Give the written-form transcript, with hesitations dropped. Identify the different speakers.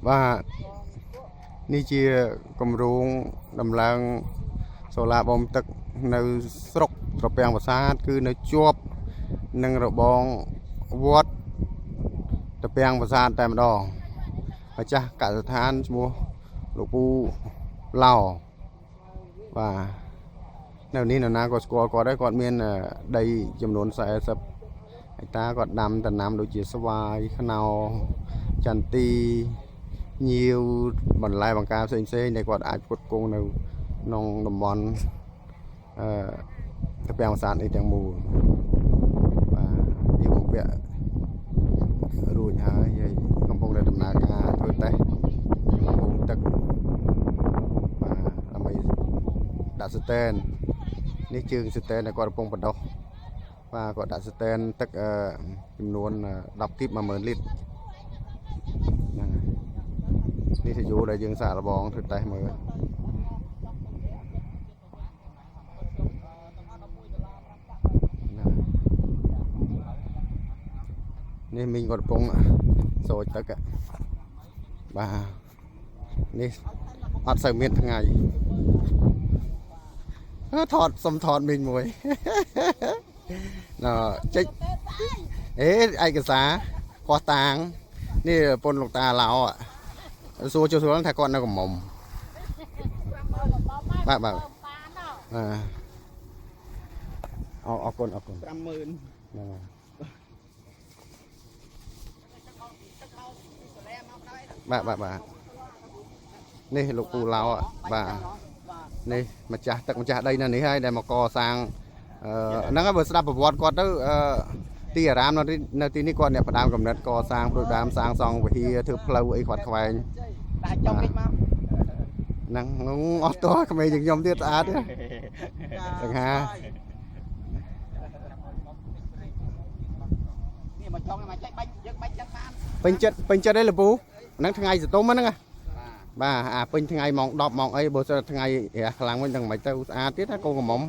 Speaker 1: ว่านี่ជាគម្រោងដំឡើងសូឡាបូមទឹកនៅស្រុកត្រពាំងប្រាសាទគឺនៅជាប់នឹងរបងវត្តត្រពាំងប្រាសាទតែម្ដងម្ចាស់កសិដ្ឋានឈ្មោះលោកពូឡោបាទនៅនេះនរណាក៏ស្គាល់គាត់ដែរគាត់មានដីចំនួន40ហិកតាគាត់ដាំដំណាំដូចជាស្វាយខ្នុរចន្ទីញៀវបន្លែបង្ការផ្សេងៗដែលគាត់អាចផ្គត់ផ្គង់នៅក្នុងតំបន់ត្រពាំងប្រាសាទនេះទាំងមូលបាទយើងបំពាក់រួចហើយកំពុងតែដំណើរការធ្វើតេស្តកំពុងទឹកបាទដើម្បីដាក់ស្តែននេះជើងស្តែនដែលគាត់កំពុងបដោះបាទគាត់ដាក់ស្តែនទឹកចំនួន10គីប 10000 លីត្រហ្នឹងនេះជាយូរដែលយើងសាកល្បងធ្វើតេស្តមើលនេះមីងគាត់កំពុងសូចទឹកបាទនេះអត់សូវមានថ្ងៃសុំថតមីងមួយណ៎ចេញឯកសារខុសតាងនេះប្រពន្ធលោកតាឡៅសួរចូលស្រួលថាគាត់នៅកំមុំបាទអរគុណ50000ហ្នឹងបាទនេះលោកពូឡៅបាទនេះម្ចាស់ទឹកម្ចាស់ដីនៅនេះហើយដែលមកកសាងហ្នឹងហើយបើស្ដាប់ប្រវត្តិគាត់ទៅទីអារាមនៅទីនេះគាត់អ្នកផ្ដើមកំណត់កសាងព្រោះដើមសាងសង់វិហារធ្វើផ្លូវអីគាត់ខ្វែងដាក់ចុងពេកមកហ្នឹងអត់តោះក្មេងជាងខ្ញុំទៀតស្អាតទេសង្ហានេះមកចុងមកចេះបាច់យើងបាច់ចិត្តបានពេញចិត្តឯលពូហ្នឹងថ្ងៃសតុំហ្នឹងបាទអាពេញថ្ងៃម៉ោង10ម៉ោងអីបើសិនថ្ងៃរះខ្លាំងវិញដឹងមិនទៅស្អាតទៀតណាកូនកំមុំ